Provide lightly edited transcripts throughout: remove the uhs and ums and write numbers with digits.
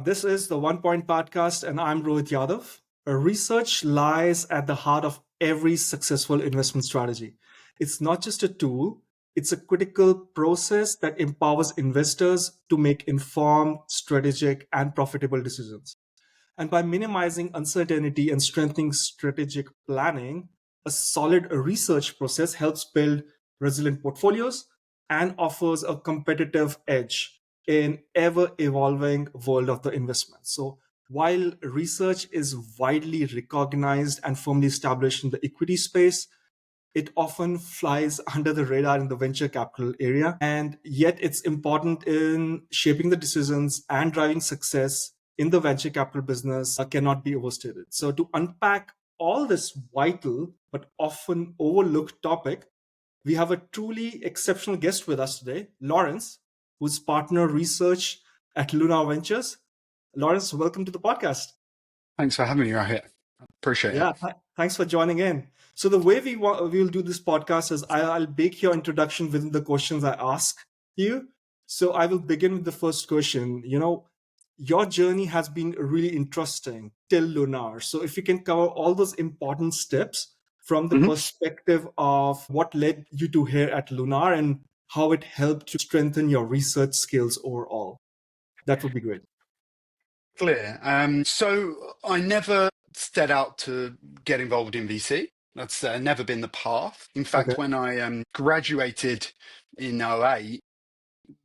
This is the One Point Podcast, and I'm Rohit Yadav. Research lies at the heart of every successful investment strategy. It's not just a tool, it's a critical process that empowers investors to make informed, strategic, and profitable decisions. And by minimizing uncertainty and strengthening strategic planning, a solid research process helps build resilient portfolios and offers a competitive edge in ever evolving world of the investment. So while research is widely recognized and firmly established in the equity space, it often flies under the radar in the venture capital area. And yet it's important in shaping the decisions and driving success in the venture capital business cannot be overstated. So to unpack all this vital but often overlooked topic, we have a truly exceptional guest with us today, Lawrence, who's partner research at Lunar Ventures. Lawrence, welcome to the podcast. Thanks for having me right here. Appreciate it. Thanks for joining in. So the way we'll do this podcast is I'll bake your introduction within the questions I ask you. So I will begin with the first question. Your journey has been really interesting till Lunar. So if you can cover all those important steps from the perspective of what led you to here at Lunar and how it helped to strengthen your research skills overall, that would be great. Clear. So I never set out to get involved in VC. That's never been the path. In fact, when I graduated in '08,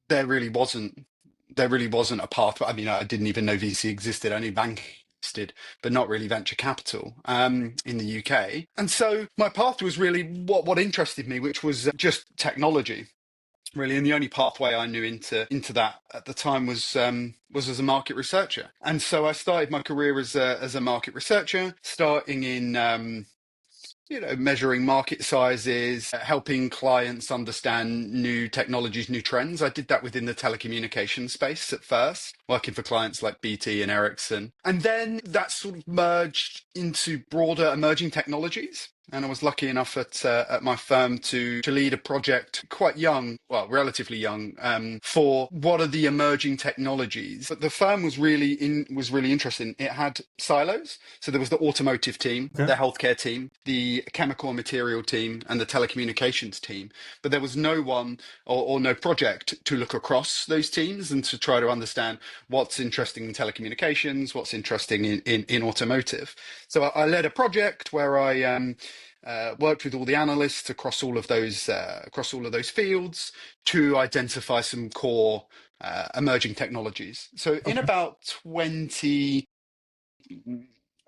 there really wasn't a path. I mean, I didn't even know VC existed. I knew banking existed, but not really venture capital in the UK. And so my path was really what interested me, which was just technology. Really, and the only pathway I knew into that at the time was as a market researcher. And so I started my career as a market researcher, starting in measuring market sizes, helping clients understand new technologies, new trends. I did that within the telecommunications space at first, working for clients like BT and Ericsson. And then that sort of merged into broader emerging technologies. And I was lucky enough at my firm to lead a project quite young, well, relatively young, for what are the emerging technologies. But the firm was really interesting. It had silos. So there was the automotive team, the healthcare team, the chemical and material team, and the telecommunications team. But there was no one or no project to look across those teams and to try to understand what's interesting in telecommunications, what's interesting in automotive. So I led a project where I worked with all the analysts across all of those fields to identify some core emerging technologies. So in about 20,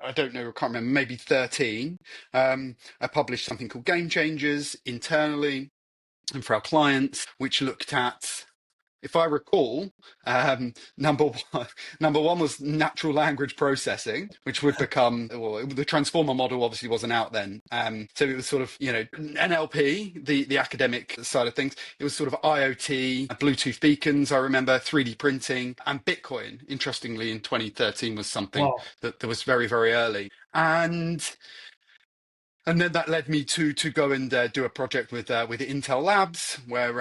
I don't know, I can't remember, maybe 13, I published something called Game Changers internally and for our clients, which looked at, if I recall, number one was natural language processing, which would become, well, the transformer model obviously wasn't out then. So it was sort of, NLP, the academic side of things. It was sort of IoT, Bluetooth beacons, I remember, 3D printing, and Bitcoin, interestingly, in 2013 was something that was very, very early. And then that led me to go and do a project with Intel Labs, where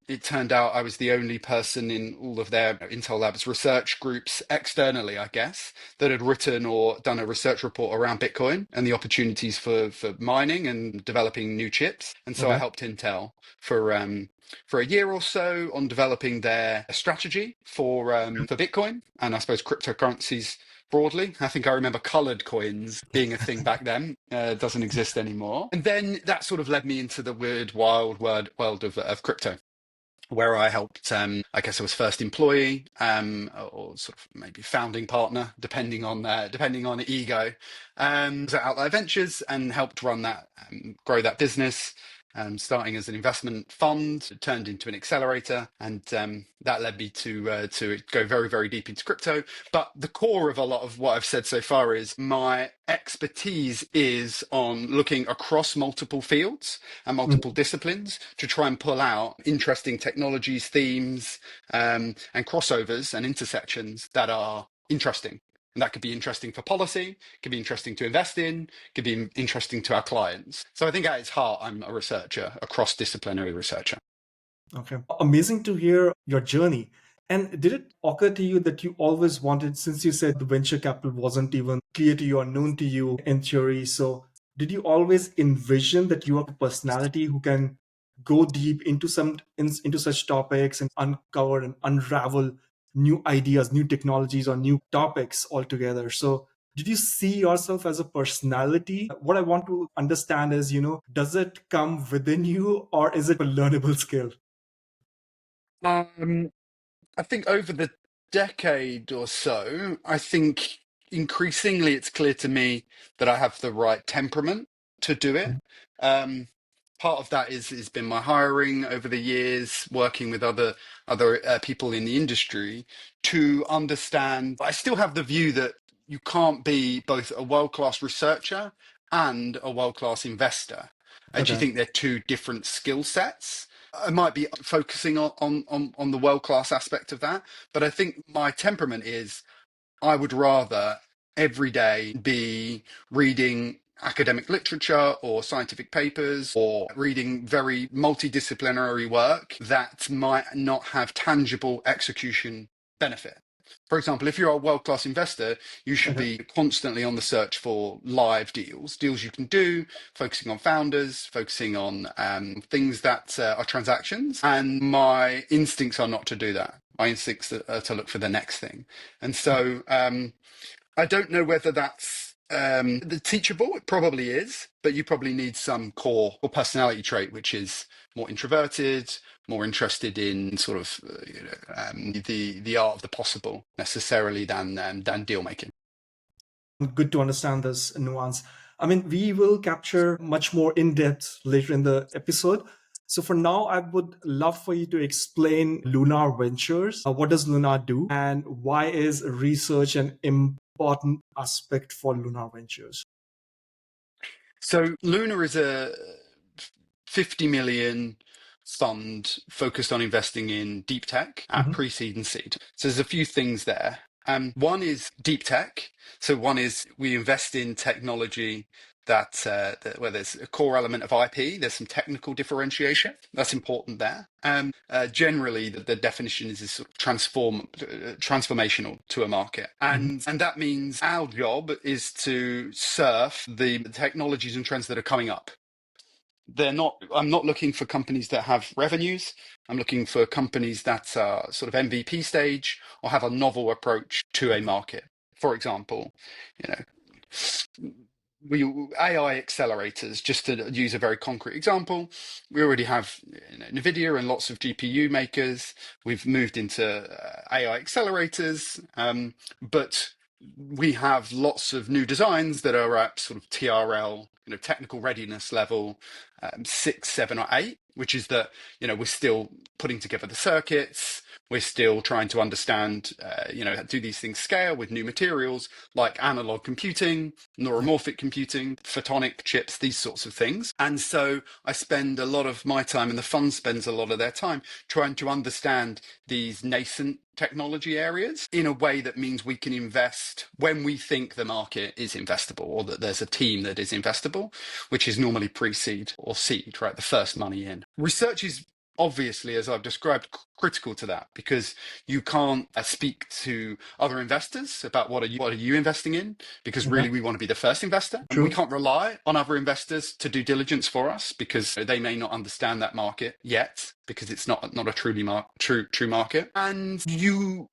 it turned out I was the only person in all of their Intel Labs research groups externally, I guess, that had written or done a research report around Bitcoin and the opportunities for mining and developing new chips. And so I helped Intel for a year or so on developing their strategy for Bitcoin and I suppose cryptocurrencies broadly. I think I remember coloured coins being a thing back then. Doesn't exist anymore. And then that sort of led me into the weird, wild world of crypto, where I helped, I guess I was first employee, or sort of maybe founding partner, depending on ego. I was at Lunar Ventures and helped run that, grow that business. Starting as an investment fund, it turned into an accelerator, and that led me to go very, very deep into crypto. But the core of a lot of what I've said so far is my expertise is on looking across multiple fields and multiple disciplines to try and pull out interesting technologies, themes, and crossovers and intersections that are interesting. And that could be interesting for policy, could be interesting to invest in, could be interesting to our clients. So I think at its heart, I'm a researcher, a cross-disciplinary researcher. Okay. Amazing to hear your journey. And did it occur to you that you always wanted, since you said the venture capital wasn't even clear to you or known to you in theory, so did you always envision that you are a personality who can go deep into into such topics and uncover and unravel new ideas, new technologies, or new topics altogether? So did you see yourself as a personality? What I want to understand is, does it come within you or is it a learnable skill? Um, I think over the decade or so, I think increasingly it's clear to me that I have the right temperament to do it. Um, Part of that is has been my hiring over the years, working with other people in the industry to understand. I still have the view that you can't be both a world-class researcher and a world-class investor. I actually Okay. think they're two different skill sets. I might be focusing on the world class aspect of that, but I think my temperament is I would rather every day be reading academic literature or scientific papers or reading very multidisciplinary work that might not have tangible execution benefit. For example, if you're a world class investor, you should Okay. be constantly on the search for live deals you can do, focusing on founders, focusing on things that are transactions. And my instincts are not to do that. My instincts are to look for the next thing. And so I don't know whether that's the teachable. It probably is, but you probably need some core or personality trait, which is more introverted, more interested in sort of the art of the possible necessarily than deal making. Good to understand this nuance. I mean, we will capture much more in depth later in the episode. So for now, I would love for you to explain Lunar Ventures. What does Lunar do, and why is research an important aspect for Lunar Ventures? So Luna is a 50 million fund focused on investing in deep tech at Mhm. pre-seed and seed. So there's a few things there. One is deep tech. So one is we invest in technology where there's a core element of IP, there's some technical differentiation. That's important there. Generally, the definition is sort of transformational to a market, Mhm. and that means our job is to surf the technologies and trends that are coming up. I'm not looking for companies that have revenues. I'm looking for companies that are sort of MVP stage or have a novel approach to a market. For example, you know, we AI accelerators, just to use a very concrete example, we already have NVIDIA and lots of GPU makers. We've moved into AI accelerators, but we have lots of new designs that are at sort of TRL, technical readiness level, 6, 7, or 8, which is that, we're still putting together the circuits. We're still trying to understand, do these things scale with new materials like analog computing, neuromorphic computing, photonic chips, these sorts of things. And so I spend a lot of my time, and the fund spends a lot of their time, trying to understand these nascent technology areas in a way that means we can invest when we think the market is investable or that there's a team that is investable, which is normally pre-seed or seed, right? The first money in. Research is obviously, as I've described, critical to that because you can't speak to other investors about what are you investing in, because Okay. really we want to be the first investor, and we True. can't rely on other investors to do diligence for us because they may not understand that market yet because it's not a true market, and you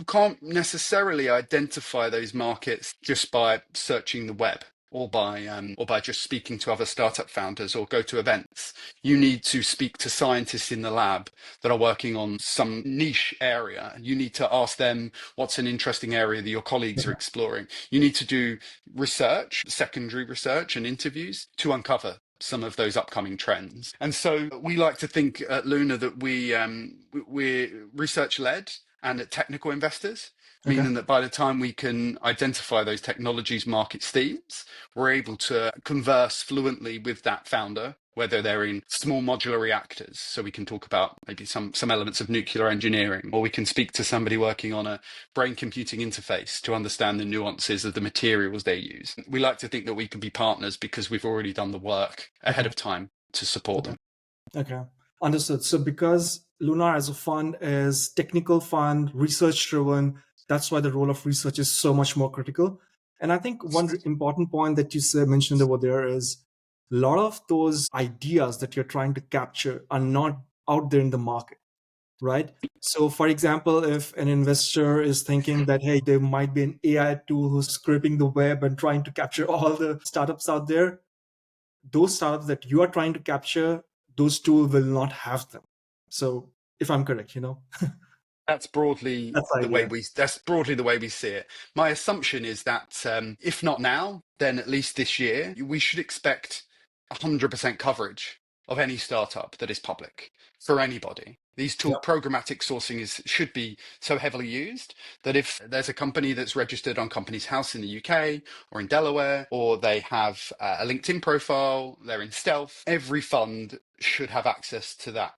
can't necessarily identify those markets just by searching the web or by just speaking to other startup founders or go to events. You need to speak to scientists in the lab that are working on some niche area. You need to ask them what's an interesting area that your colleagues are exploring. You need to do research, secondary research and interviews to uncover some of those upcoming trends. And so we like to think at Luna that we're research led and technical investors, Okay. meaning that by the time we can identify those technologies, markets, themes, we're able to converse fluently with that founder, whether they're in small modular reactors. So we can talk about maybe some elements of nuclear engineering, or we can speak to somebody working on a brain computing interface to understand the nuances of the materials they use. We like to think that we can be partners because we've already done the work ahead Okay. of time to support Okay. them. Okay. Understood. So because Lunar as a fund is technical fund, research driven, that's why the role of research is so much more critical. And I think one important point that you said, mentioned over there is a lot of those ideas that you're trying to capture are not out there in the market, right? So for example, if an investor is thinking that, hey, there might be an AI tool who's scraping the web and trying to capture all the startups out there, those startups that you are trying to capture, those tools will not have them. So if I'm correct, That's broadly that's the the way idea. we see it. My assumption is that if not now, then at least this year, we should expect 100% coverage of any startup that is public for anybody. These tool Yeah. programmatic sourcing should be so heavily used that if there's a company that's registered on Companies House in the UK or in Delaware, or they have a LinkedIn profile, they're in stealth, every fund should have access to that.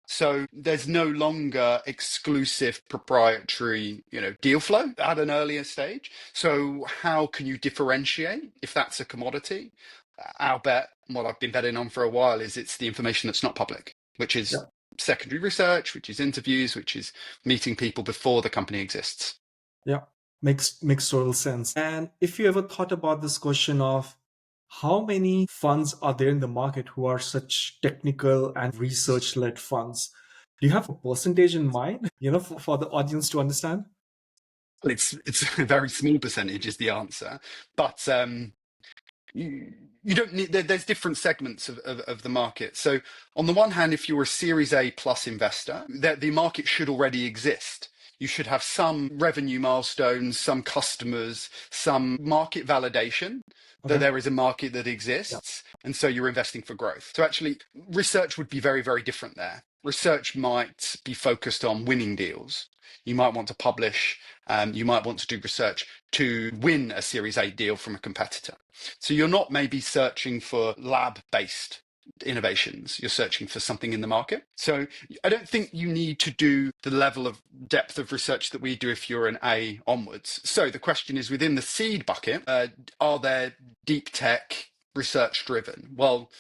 So there's no longer exclusive proprietary, deal flow at an earlier stage. So how can you differentiate if that's a commodity? I'll bet what I've been betting on for a while is it's the information that's not public, which Yeah. is secondary research, which is interviews, which is meeting people before the company exists. Yeah. Makes total sense. And if you ever thought about this question of how many funds are there in the market who are such technical and research led funds, do you have a percentage in mind, for the audience to understand? Well, it's a very small percentage is the answer, but you don't need there's different segments of the market. So on the one hand, if you're a Series A plus investor, the market should already exist. You should have some revenue milestones, some customers, some market validation that Okay. there is a market that Yeah. exists, and so you're investing for growth. So actually research would be very, very different there. Research might be focused on winning deals. You might want to publish, you might want to do research to win a Series A deal from a competitor. So you're not maybe searching for lab-based innovations. You're searching for something in the market. So I don't think you need to do the level of depth of research that we do if you're an A onwards. So the question is, within the seed bucket, are there deep tech research driven? Well,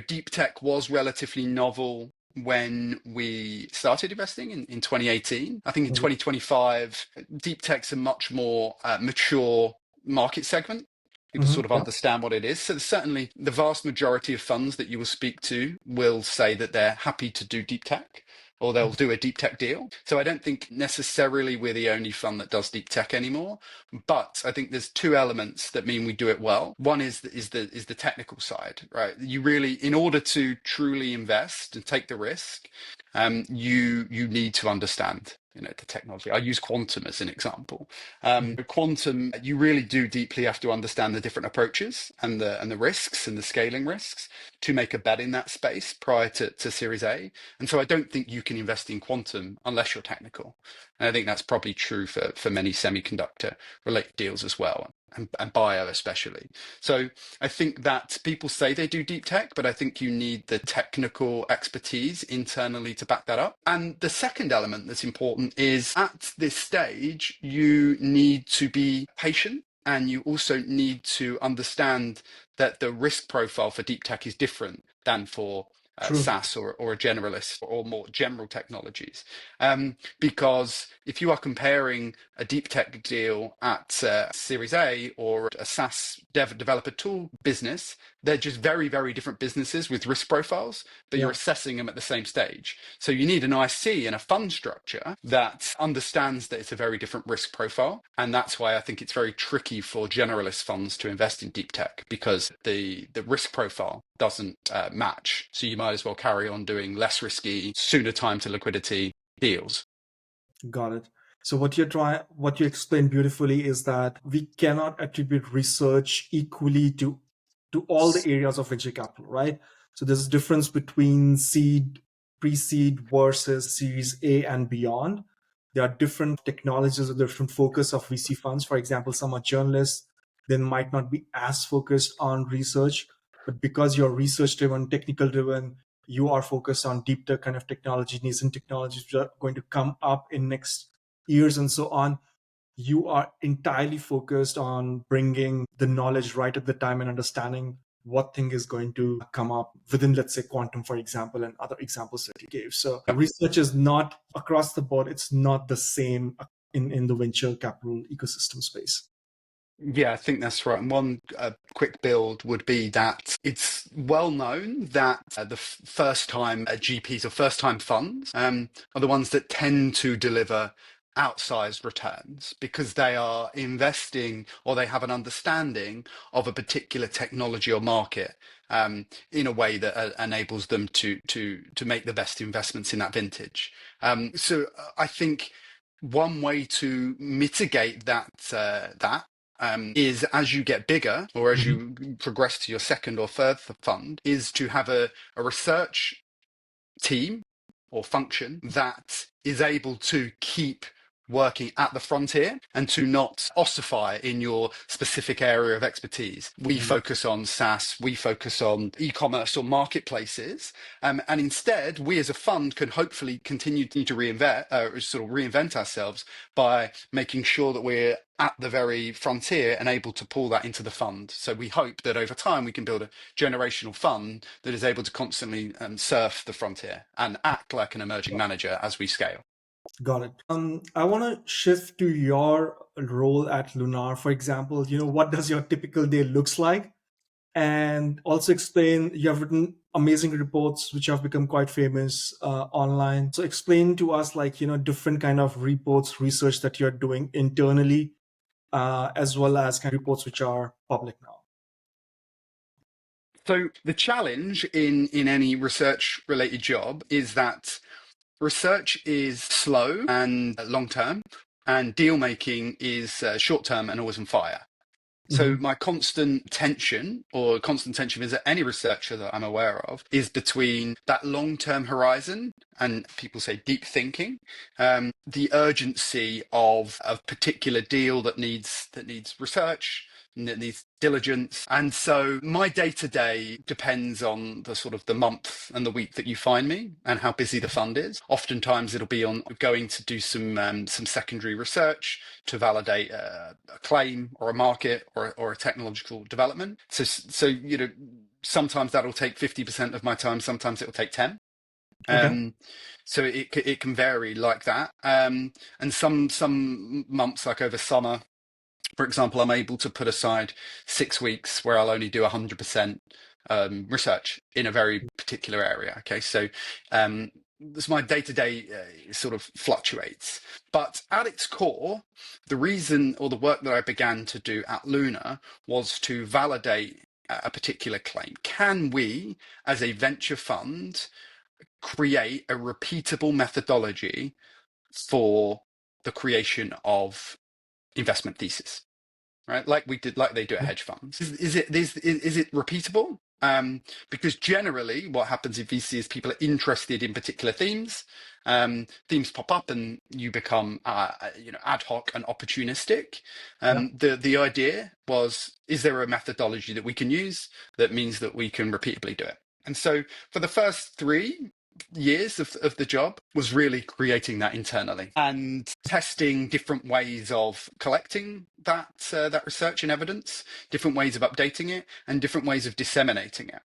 deep tech was relatively novel when we started investing in 2018. I think in Mhm. 2025, deep tech's a much more mature market segment. People sort of Yeah. understand what it is. So certainly the vast majority of funds that you will speak to will say that they're happy to do deep tech or they'll do a deep tech deal. So I don't think necessarily we're the only fund that does deep tech anymore. But I think there's two elements that mean we do it well. One is the technical side, right? You really, in order to truly invest and take the risk, you need to understand the technology. I use quantum as an example. Mhm. Quantum, you really do deeply have to understand the different approaches and the risks and the scaling risks to make a bet in that space prior to Series A. And so I don't think you can invest in quantum unless you're technical. And I think that's probably true for many semiconductor related deals as well, and bio especially. So I think that people say they do deep tech, but I think you need the technical expertise internally to back that up. And the second element that's important is at this stage, you need to be patient and you also need to understand that the risk profile for deep tech is different than for True. SaaS or a generalist or more general technologies. Because if you are comparing a deep tech deal at Series A or a SaaS developer tool business, they're just very, very different businesses with risk profiles, but you're Yeah. assessing them at the same stage. So you need an IC and a fund structure that understands that it's a very different risk profile. And that's why I think it's very tricky for generalist funds to invest in deep tech because the risk profile doesn't match. So you might as well carry on doing less risky, sooner time to liquidity deals. Got it. So what you explained beautifully is that we cannot attribute research equally to all the areas of venture capital, right? So there's a difference between seed, pre-seed versus Series A and beyond. There are different technologies or different focus of VC funds. For example, some are journalists, they might not be as focused on research, but because you're research driven, technical driven, you are focused on deep tech kind of technology, nascent technologies which are going to come up in next years and so on. You are entirely focused on bringing the knowledge right at the time and understanding what thing is going to come up within, let's say, quantum, for example, and other examples that you gave. So research is not across the board. It's not the same in the venture capital ecosystem space. Yeah, I think that's right. And one quick build would be that it's well known that the first time GPs or first time funds are the ones that tend to deliver outsized returns because they are investing or they have an understanding of a particular technology or market in a way that enables them to make the best investments in that vintage. So I think one way to mitigate that is as you get bigger or as you progress to your second or third fund, is to have a research team or function that is able to keep working at the frontier and to not ossify in your specific area of expertise. We focus on SaaS, we focus on e-commerce or marketplaces, and instead we as a fund can hopefully continue to reinvent ourselves by making sure that we're at the very frontier and able to pull that into the fund. So we hope that over time we can build a generational fund that is able to constantly surf the frontier and act like an emerging manager as we scale. Got it. I want to shift to your role at Lunar. For example, what does your typical day looks like? And also explain, you have written amazing reports which have become quite famous online. So explain to us different kind of reports, research that you're doing internally, as well as kind of reports which are public now. So the challenge in any research related job is that research is slow and long term, and deal making is short term and always on fire. So my constant tension is that any researcher that I'm aware of is between that long-term horizon and people say deep thinking, the urgency of a particular deal that needs research and that needs diligence. And so my day-to-day depends on the sort of the month and the week that you find me and how busy the fund is. Oftentimes it'll be on going to do some secondary research to validate a claim or a market or a technological development. So sometimes that'll take 50% of my time, sometimes it'll take 10. Okay. So it can vary like that. And some months, like over summer, for example, I'm able to put aside 6 weeks where I'll only do 100% research in a very particular area. Okay, so this my day-to-day sort of fluctuates. But at its core, the reason or the work that I began to do at Lunar was to validate a particular claim. Can we, as a venture fund, create a repeatable methodology for the creation of investment thesis, right? Like they do at hedge funds. Is it repeatable? Because generally what happens in VC is people are interested in particular themes. Themes pop up and you become ad hoc and opportunistic. The idea was, is there a methodology that we can use that means that we can repeatably do it? And so for the first 3 years of the job was really creating that internally and testing different ways of collecting that research and evidence, different ways of updating it, and different ways of disseminating it.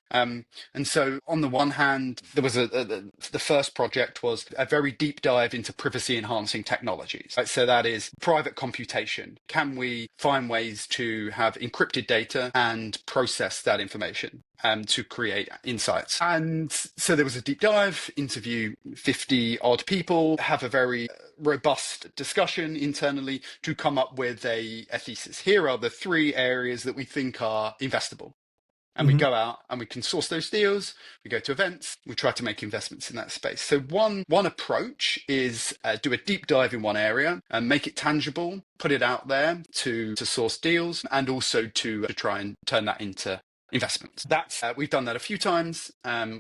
And so on the one hand, there was the first project was a very deep dive into privacy enhancing technologies. Right? So that is private computation. Can we find ways to have encrypted data and process that information to create insights? And so there was a deep dive, interview 50 odd people, have a very robust discussion internally to come up with a thesis. Here are the 3 areas that we think are investable. And we go out and we can source those deals. We go to events. We try to make investments in that space. So one approach is do a deep dive in one area and make it tangible, put it out there to source deals, and also to try and turn that into investments. That's we've done that a few times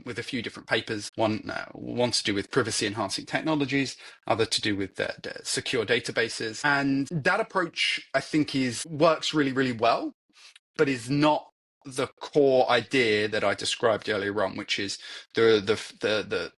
with a few different papers. One to do with privacy enhancing technologies, other to do with the secure databases. And that approach, I think, works really, really well, but is not the core idea that I described earlier on, which is the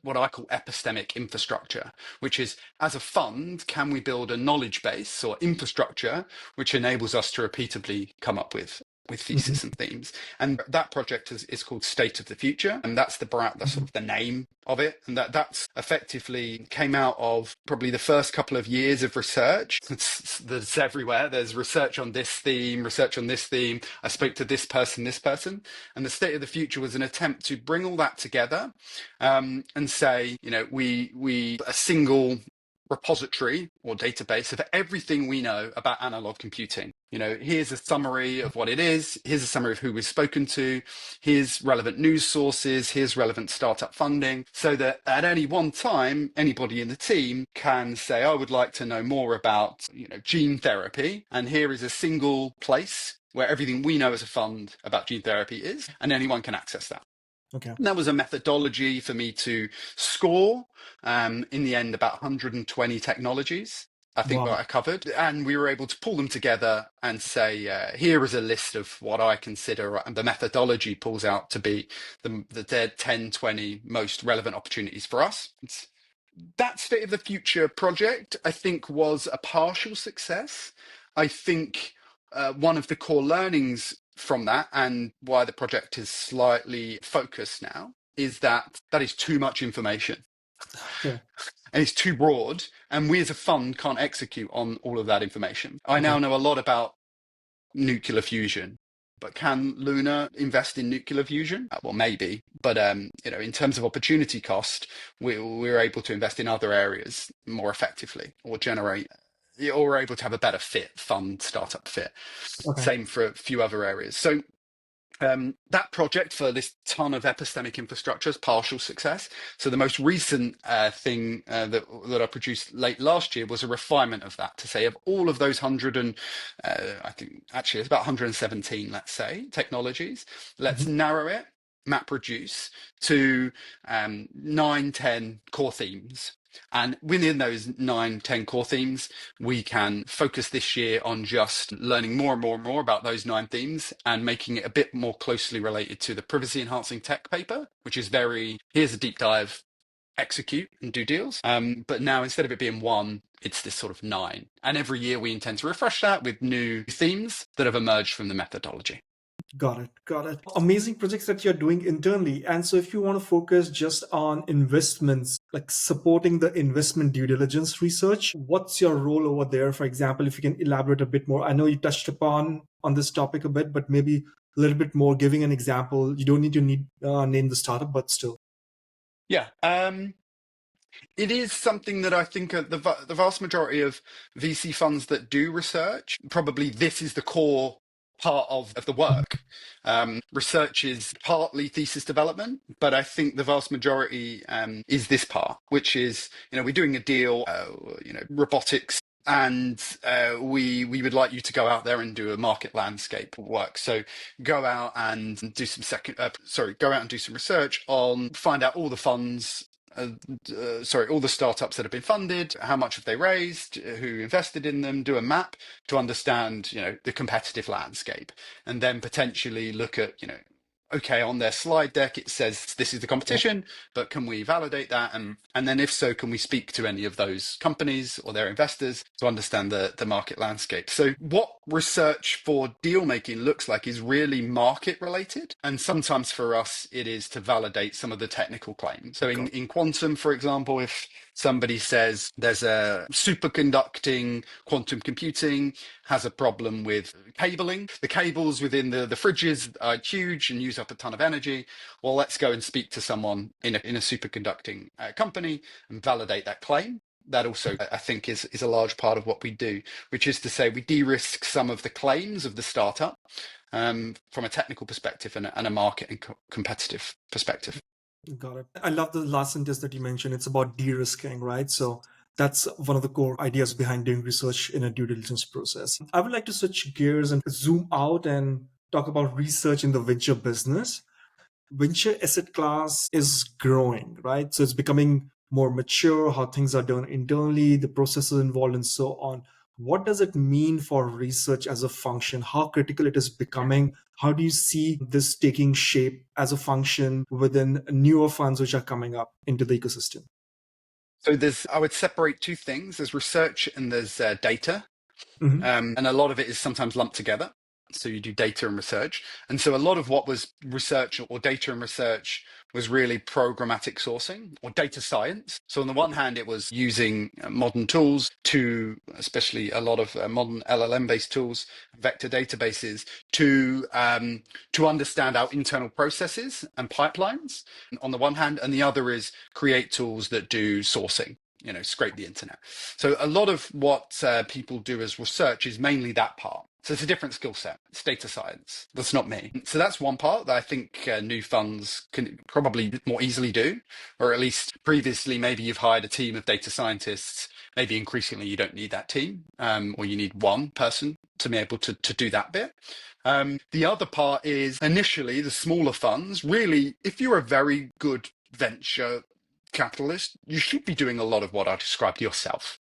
what I call epistemic infrastructure, which is, as a fund, can we build a knowledge base or infrastructure which enables us to repeatably come up with with Hmm. thesis and themes. And that project is called State of the Future. And that's the sort of the name of it. And that's effectively came out of probably the first couple of years of research. There's everywhere. There's research on this theme, research on this theme. I spoke to this person. And the State of the Future was an attempt to bring all that together, and say, we a single repository or database of everything we know about analog computing. Here's a summary of what it is. Here's a summary of who we've spoken to. Here's relevant news sources. Here's relevant startup funding, so that at any one time, anybody in the team can say, I would like to know more about, gene therapy. And here is a single place where everything we know as a fund about gene therapy is, and anyone can access that. Okay. And that was a methodology for me to score, in the end, about 120 technologies, I think, that Wow. I covered. And we were able to pull them together and say, here is a list of what I consider, and the methodology pulls out to be the 10, 20 most relevant opportunities for us. That State of the Future project, I think, was a partial success. I think one of the core learnings from that, and why the project is slightly focused now, is that is too much information Okay. and it's too broad. And we as a fund can't execute on all of that information. I Okay. now know a lot about nuclear fusion. But can Lunar invest in nuclear fusion? Well, maybe. But in terms of opportunity cost, we're able to invest in other areas more effectively, or we're able to have a better fund startup fit. Okay. Same for a few other areas. So that project for this ton of epistemic infrastructure is partial success. So the most recent thing that I produced late last year was a refinement of that, to say, of all of those 100 and I think actually it's about 117, let's say, technologies, let's Mhm. narrow it, map reduce to 9, 10 core themes. And within those 9, 10 core themes, we can focus this year on just learning more and more and more about those 9 themes, and making it a bit more closely related to the privacy enhancing tech paper, which is here's a deep dive, execute and do deals. But now, instead of it being 1, it's this sort of 9. And every year we intend to refresh that with new themes that have emerged from the methodology. Got it. Got it. Amazing projects that you're doing internally. And so, if you want to focus just on investments, like supporting the investment due diligence research, what's your role over there? For example, if you can elaborate a bit more. I know you touched upon on this topic a bit, but maybe a little bit more, giving an example. You don't need to name the startup, but still. Yeah. It is something that I think the vast majority of VC funds that do research, probably this is the core part of the work. Research is partly thesis development, but I think the vast majority is this part, which is, we're doing a deal, robotics, and we would like you to go out there and do a market landscape work. So go out and do some research on, find out all the funds, all the startups that have been funded, how much have they raised, who invested in them, do a map to understand, the competitive landscape, and then potentially look at, okay, on their slide deck, it says this is the Yeah. competition, but can we validate that? And then if so, can we speak to any of those companies or their investors to understand the market landscape? So what research for deal making looks like is really market related. And sometimes for us, it is to validate some of the technical claims. So Got in quantum, for example, if somebody says there's a superconducting quantum computing has a problem with cabling. The cables within the fridges are huge and use up a ton of energy. Well, let's go and speak to someone in a superconducting company and validate that claim. That also, I think, is a large part of what we do, which is to say we de-risk some of the claims of the startup from a technical perspective and a market and competitive perspective. Got it. I love the last sentence that you mentioned. It's about de-risking, right? So that's one of the core ideas behind doing research in a due diligence process. I would like to switch gears and zoom out and talk about research in the venture business. Venture asset class is growing, right? So it's becoming more mature, how things are done internally, the processes involved, and so on. What does it mean for research as a function? How critical it is becoming? How do you see this taking shape as a function within newer funds which are coming up into the ecosystem? So I would separate 2 things. There's research and there's data. Hmm. And a lot of it is sometimes lumped together. So you do data and research. And so a lot of what was research or data and research was really programmatic sourcing or data science. So on the one hand, it was using modern tools to, especially a lot of modern LLM-based tools, vector databases, to understand our internal processes and pipelines on the one hand, and the other is create tools that do sourcing, scrape the internet. So a lot of what people do as research is mainly that part. So it's a different skill set. It's data science. That's not me. So that's one part that I think new funds can probably more easily do, or at least previously, maybe you've hired a team of data scientists. Maybe increasingly you don't need that team, or you need one person to be able to do that bit. The other part is initially the smaller funds. Really, if you're a very good venture capitalist, you should be doing a lot of what I described yourself.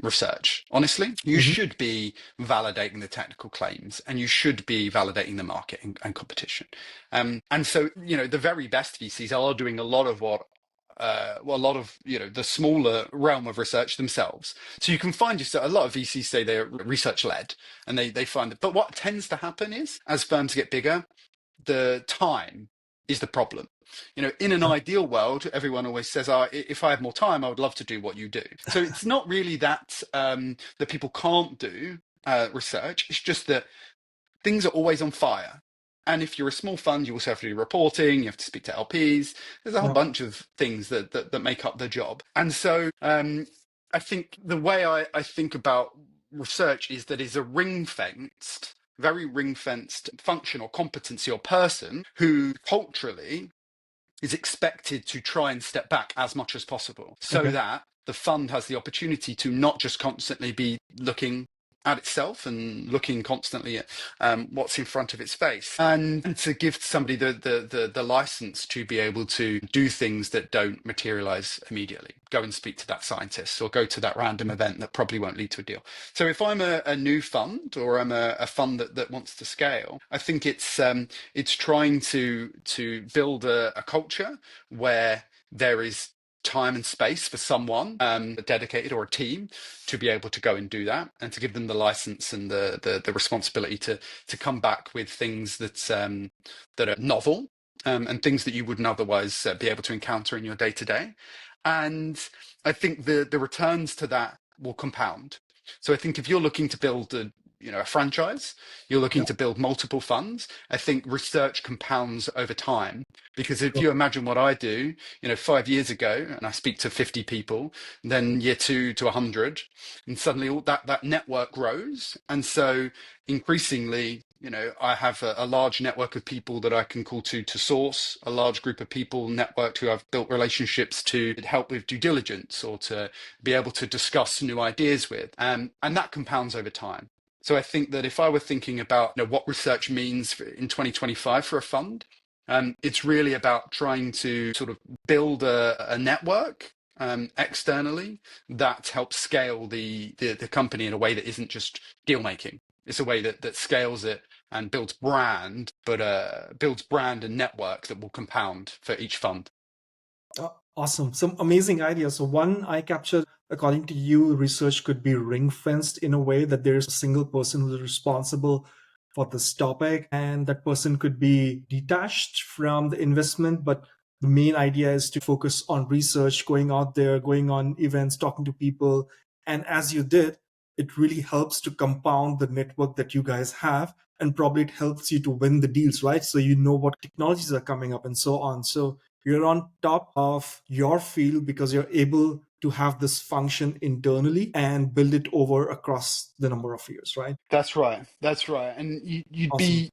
Research. Honestly, you Hmm. should be validating the technical claims and you should be validating the market and competition. And so, the very best VCs are doing a lot of a lot of the smaller realm of research themselves. So you can find yourself, a lot of VCs say they're research led, and they find that. But what tends to happen is, as firms get bigger, the time is the problem. In an ideal world, everyone always says, if I had more time, I would love to do what you do. So it's not really that that people can't do research. It's just that things are always on fire. And if you're a small fund, you also have to do reporting, you have to speak to LPs. There's a whole Yeah. bunch of things that make up the job. And so I think the way I think about research is that it's a ring-fenced, very ring-fenced function or competency or person who culturally is expected to try and step back as much as possible so Okay. that the fund has the opportunity to not just constantly be looking at itself and looking constantly at what's in front of its face, and to give somebody the license to be able to do things that don't materialize immediately. Go and speak to that scientist or go to that random event that probably won't lead to a deal. So if I'm a new fund or I'm a fund that wants to scale, I think it's trying to build a culture where there is time and space for someone dedicated or a team to be able to go and do that, and to give them the license and the responsibility to come back with things that are novel, and things that you wouldn't otherwise be able to encounter in your day to day. And I think the returns to that will compound. So I think if you're looking to build a franchise, you're looking Yeah. to build multiple funds, I think research compounds over time. Because if Sure. you imagine what I do, 5 years ago, and I speak to 50 people, then year two to 100, and suddenly all that network grows. And so increasingly, I have a large network of people that I can call to source, a large group of people networked who I've built relationships to help with due diligence or to be able to discuss new ideas with. And that compounds over time. So I think that if I were thinking about what research means in 2025 for a fund, it's really about trying to sort of build a network externally that helps scale the company in a way that isn't just deal making. It's a way that scales it and builds brand, but builds brand and network that will compound for each fund. Awesome. Some amazing ideas. So one I captured, according to you, research could be ring fenced in a way that there's a single person who's responsible for this topic, and that person could be detached from the investment, but the main idea is to focus on research, going out there, going on events, talking to people. And as you did, it really helps to compound the network that you guys have. And probably it helps you to win the deals, right? So you know what technologies are coming up and so on. So you're on top of your field because you're able to have this function internally and build it over across the number of years, right? That's right. That's right. And you'd Awesome.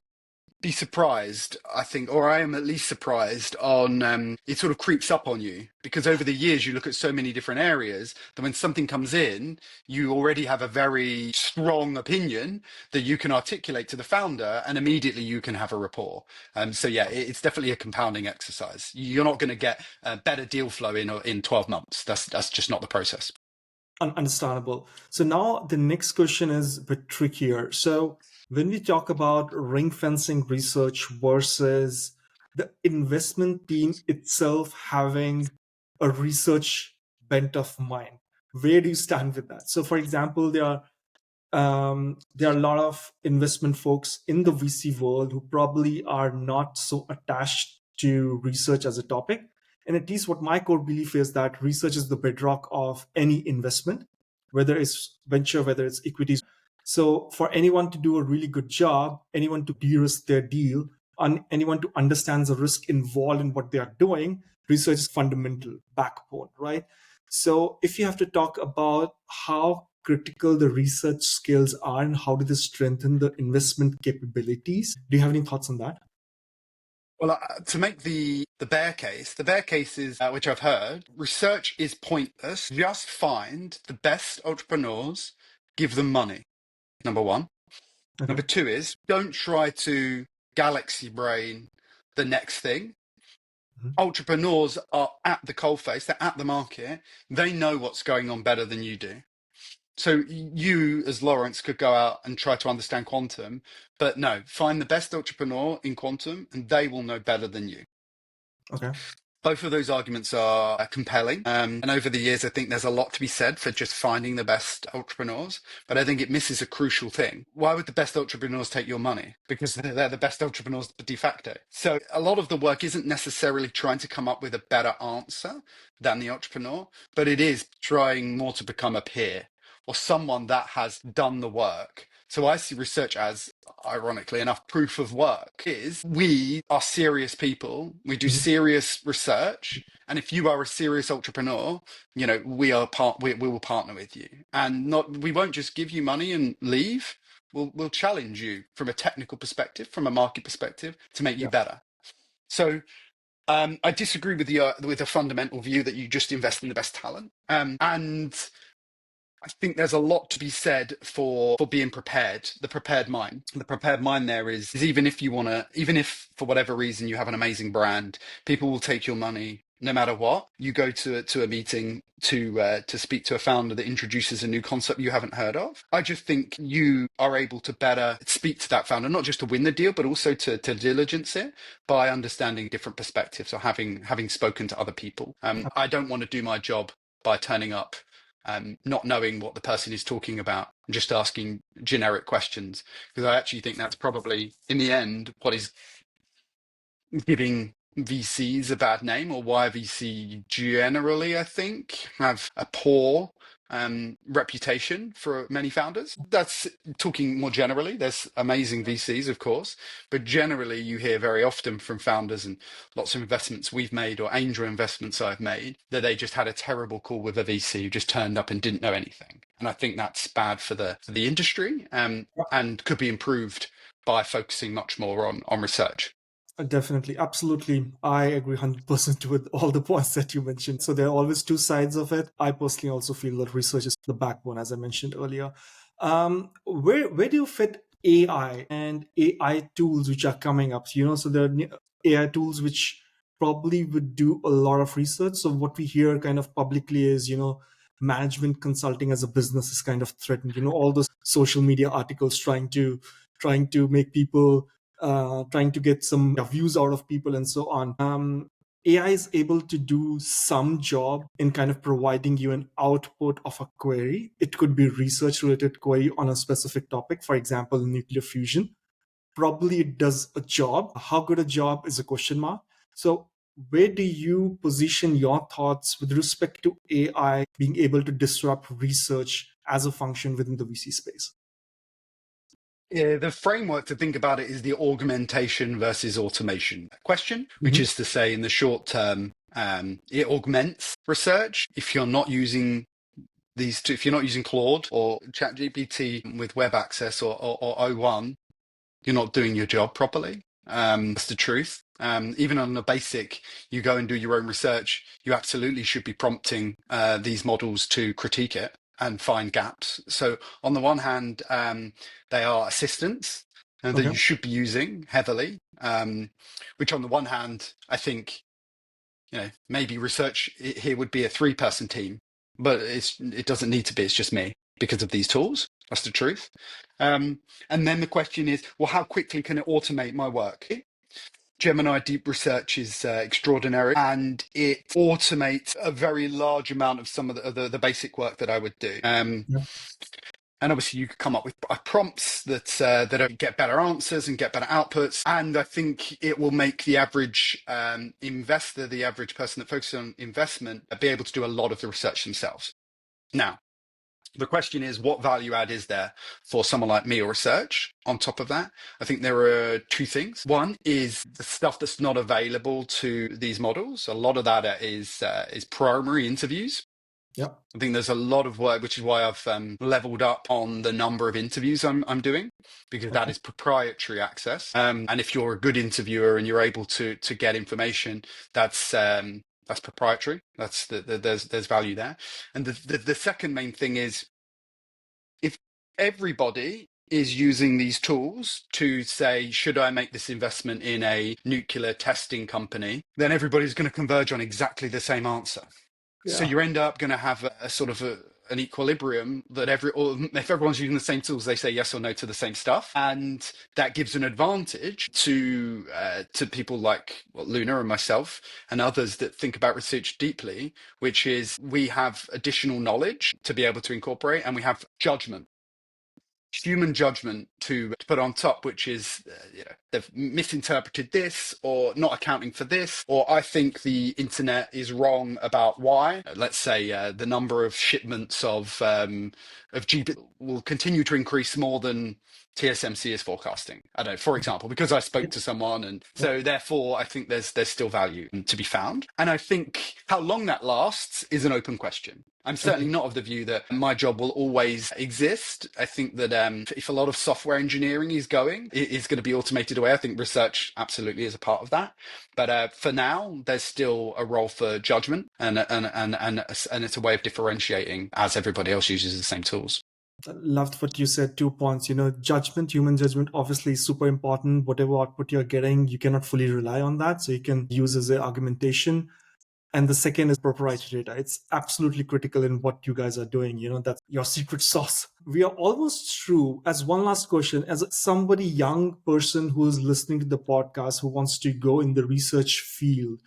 be surprised, I think, or I am at least surprised on it sort of creeps up on you because over the years you look at so many different areas that when something comes in, you already have a very strong opinion that you can articulate to the founder and immediately you can have a rapport. So yeah, it's definitely a compounding exercise. You're not going to get a better deal flow in 12 months. That's just not the process. Understandable. So now the next question is a bit trickier. So when we talk about ring fencing research versus the investment team itself having a research bent of mind, where do you stand with that? So for example, there are There are a lot of investment folks in the VC world who probably are not so attached to research as a topic. And at least what my core belief is that research is the bedrock of any investment, whether it's venture, whether it's equities. So for anyone to do a really good job, anyone to de-risk their deal, anyone to understand the risk involved in what they are doing, research is fundamental backbone, right? So if you have to talk about how critical the research skills are and how do they strengthen the investment capabilities, do you have any thoughts on that? Well, to make the bear case is, which I've heard, research is pointless. Just find the best entrepreneurs, give them money. Number one. Okay. Number two is don't try to galaxy brain the next thing. Mhm. Entrepreneurs are at the coalface, they're at the market, they know what's going on better than you do. So you, as Lawrence, could go out and try to understand quantum, but no, find the best entrepreneur in quantum and they will know better than you. Okay. Both of those arguments are compelling. And over the years, I think there's a lot to be said for just finding the best entrepreneurs. But I think it misses a crucial thing. Why would the best entrepreneurs take your money? Because they're the best entrepreneurs de facto. So a lot of the work isn't necessarily trying to come up with a better answer than the entrepreneur, but it is trying more to become a peer or someone that has done the work. So I see research as, ironically enough, proof of work. Is we are serious people, we do Mhm. serious research, and if you are a serious entrepreneur, we will partner with you, and not we won't just give you money and leave. We'll challenge you from a technical perspective, from a market perspective, to make you Yeah. better. So I disagree with the fundamental view that you just invest in the best talent, and I think there's a lot to be said for being prepared, the prepared mind. The prepared mind there is even if you want to, even if for whatever reason you have an amazing brand, people will take your money no matter what. You go to a meeting to speak to a founder that introduces a new concept you haven't heard of. I just think you are able to better speak to that founder, not just to win the deal, but also to diligence it by understanding different perspectives or having spoken to other people. I don't want to do my job by turning up not knowing what the person is talking about, and just asking generic questions. Because I actually think that's probably, in the end, what is giving VCs a bad name, or why VC generally, I think, have a poor reputation for many founders. That's talking more generally. There's amazing VCs, of course, but generally you hear very often from founders and lots of investments we've made or angel investments I've made that they just had a terrible call with a VC who just turned up and didn't know anything. And I think that's bad for the industry and could be improved by focusing much more on research. Definitely, absolutely. I agree 100% with all the points that you mentioned. So there are always two sides of it. I personally also feel that research is the backbone, as I mentioned earlier. Where do you fit AI and AI tools which are coming up? So there are AI tools which probably would do a lot of research. So what we hear kind of publicly is, management consulting as a business is kind of threatened. All those social media articles trying to make people trying to get some views out of people and so on. AI is able to do some job in kind of providing you an output of a query. It could be research related query on a specific topic, for example, nuclear fusion. Probably it does a job. How good a job is a question mark. So where do you position your thoughts with respect to AI being able to disrupt research as a function within the VC space? Yeah, the framework to think about it is the augmentation versus automation question, which Mhm. is to say, in the short term, it augments research. If you're not using these two, if you're not using Claude or ChatGPT with web access or O1, you're not doing your job properly. That's the truth. Even on the basic, you go and do your own research, you absolutely should be prompting these models to critique it and find gaps. So on the one hand, they are assistants and that Okay. you should be using heavily, which on the one hand, I think, maybe research here would be a 3-person team, but it doesn't need to be. It's just me because of these tools. That's the truth. And then the question is, well, how quickly can it automate my work? Gemini Deep Research is extraordinary, and it automates a very large amount of some of the basic work that I would do. Yeah. And obviously, you could come up with prompts that get better answers and get better outputs. And I think it will make the average investor, the average person that focuses on investment, be able to do a lot of the research themselves. Now, the question is, what value add is there for someone like me or research on top of that? I think there are two things. One is the stuff that's not available to these models. A lot of that is primary interviews. Yeah. I think there's a lot of work, which is why I've leveled up on the number of interviews I'm doing, because that Okay. is proprietary access. And if you're a good interviewer and you're able to get information, that's proprietary. There's value there. And the second main thing is, if everybody is using these tools to say, should I make this investment in a nuclear testing company, then everybody's going to converge on exactly the same answer. So Yeah. you end up going to have a sort of an equilibrium that or if everyone's using the same tools, they say yes or no to the same stuff, and that gives an advantage to people like Lunar and myself and others that think about research deeply, which is we have additional knowledge to be able to incorporate, and we have judgment, human judgment to put on top, which is they've misinterpreted this or not accounting for this, or I think the internet is wrong about why. Let's say the number of shipments of GP will continue to increase more than TSMC is forecasting. I don't know, for example, because I spoke to someone, and Yeah. so therefore I think there's still value to be found. And I think how long that lasts is an open question. I'm certainly Okay. not of the view that my job will always exist. I think that if a lot of software engineering is going to be automated away. I think research absolutely is a part of that. But for now, there's still a role for judgment, and it's a way of differentiating as everybody else uses the same tools. I loved what you said. 2 points. Judgment, human judgment, obviously is super important. Whatever output you're getting, you cannot fully rely on that. So you can use as an argumentation. And the second is proprietary data. It's absolutely critical in what you guys are doing. That's your secret sauce. We are almost through. As one last question, as somebody young person who is listening to the podcast who wants to go in the research field,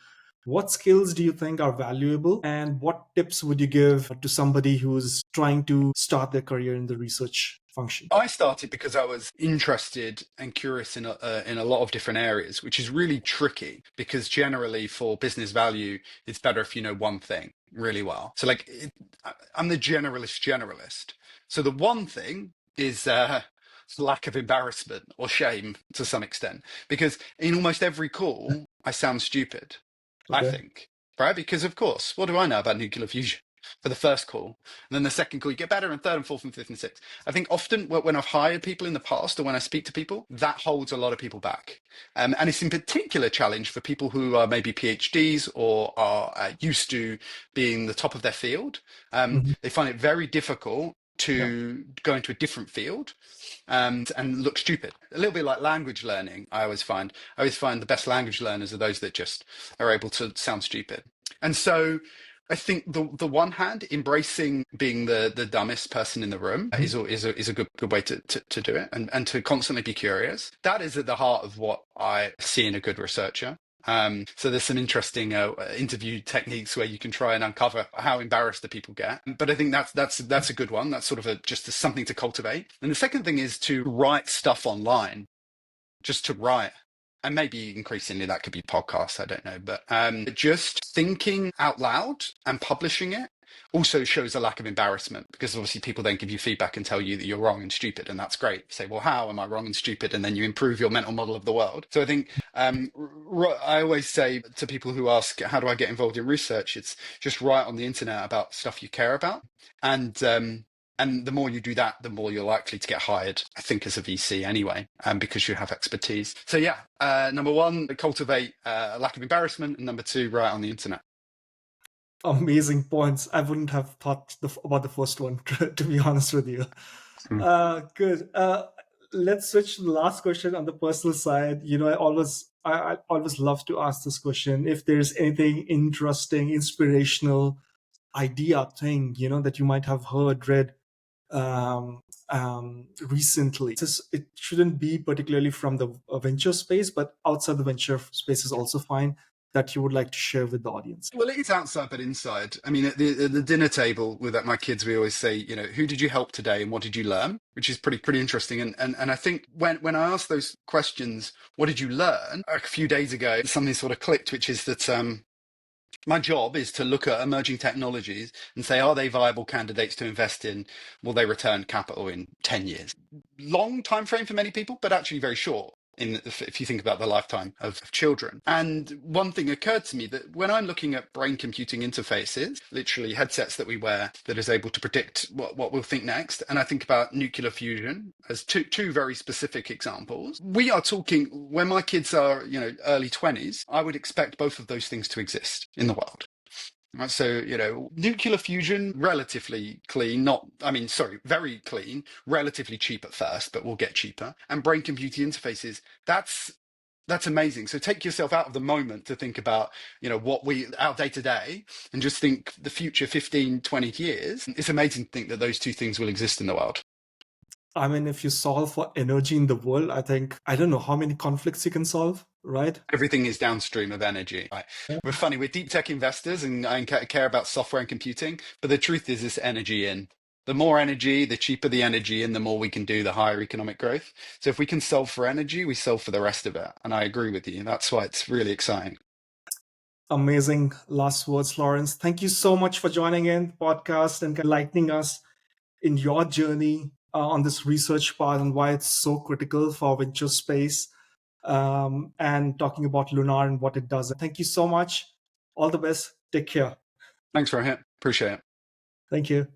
what skills do you think are valuable, and what tips would you give to somebody who's trying to start their career in the research function? I started because I was interested and curious in a lot of different areas, which is really tricky because generally for business value, it's better if you know one thing really well. So I'm the generalist. So the one thing is lack of embarrassment or shame to some extent, because in almost every call, I sound stupid, I Okay. think, right? Because of course, what do I know about nuclear fusion? For the first call, and then the second call, you get better, and third and fourth and fifth and sixth. I think often when I've hired people in the past or when I speak to people, that holds a lot of people back. And it's in particular challenge for people who are maybe PhDs or are used to being the top of their field. Mhm. They find it very difficult Yeah. to go into a different field and look stupid. A little bit like language learning, I always find. I always find the best language learners are those that just are able to sound stupid. And so I think the one hand, embracing being the dumbest person in the room Mhm. is a good way to do it, and to constantly be curious. That is at the heart of what I see in a good researcher. So there's some interesting interview techniques where you can try and uncover how embarrassed the people get. But I think that's a good one. That's sort of just something to cultivate. And the second thing is to write stuff online, just to write. And maybe increasingly that could be podcasts, I don't know. But just thinking out loud and publishing it also shows a lack of embarrassment, because obviously people then give you feedback and tell you that you're wrong and stupid. And that's great. You say, well, how am I wrong and stupid? And then you improve your mental model of the world. So I think I always say to people who ask, how do I get involved in research? It's just write on the internet about stuff you care about. And the more you do that, the more you're likely to get hired, I think, as a VC anyway, because you have expertise. So yeah, number one, cultivate a lack of embarrassment, and number two, write on the internet. Amazing points. I wouldn't have thought about the first one, to be honest with you. Hmm. Good. Let's switch to the last question on the personal side. I always love to ask this question. If there's anything interesting, inspirational idea thing, that you might have heard, read um, recently. It shouldn't be particularly from the venture space, but outside the venture space is also fine. that you would like to share with the audience? Well, it is outside but inside. I mean, at the dinner table with my kids, we always say, who did you help today and what did you learn? Which is pretty interesting. And I think when I ask those questions, what did you learn? A few days ago, something sort of clicked, which is that my job is to look at emerging technologies and say, are they viable candidates to invest in? Will they return capital in 10 years? Long time frame for many people, but actually very short if you think about the lifetime of children. And one thing occurred to me that when I'm looking at brain computing interfaces, literally headsets that we wear that is able to predict what we'll think next, and I think about nuclear fusion as two very specific examples, we are talking when my kids are, early 20s, I would expect both of those things to exist in the world. Right, so, nuclear fusion, relatively clean, very clean, relatively cheap at first, but will get cheaper. And brain computer interfaces, that's amazing. So take yourself out of the moment to think about, our day to day, and just think the future 15, 20 years. It's amazing to think that those two things will exist in the world. I mean, if you solve for energy in the world, I don't know how many conflicts you can solve, right? Everything is downstream of energy. Right? Yeah. We're funny, we're deep tech investors and care about software and computing, but the truth is this energy in. The more energy, the cheaper the energy, and the more we can do, the higher economic growth. So if we can solve for energy, we solve for the rest of it. And I agree with you. That's why it's really exciting. Amazing last words, Lawrence. Thank you so much for joining in the podcast and enlightening us in your journey on this research part and why it's so critical for venture space, and talking about Lunar and what it does. Thank you so much. All the best. Take care. Thanks, Rohit. Appreciate it. Thank you.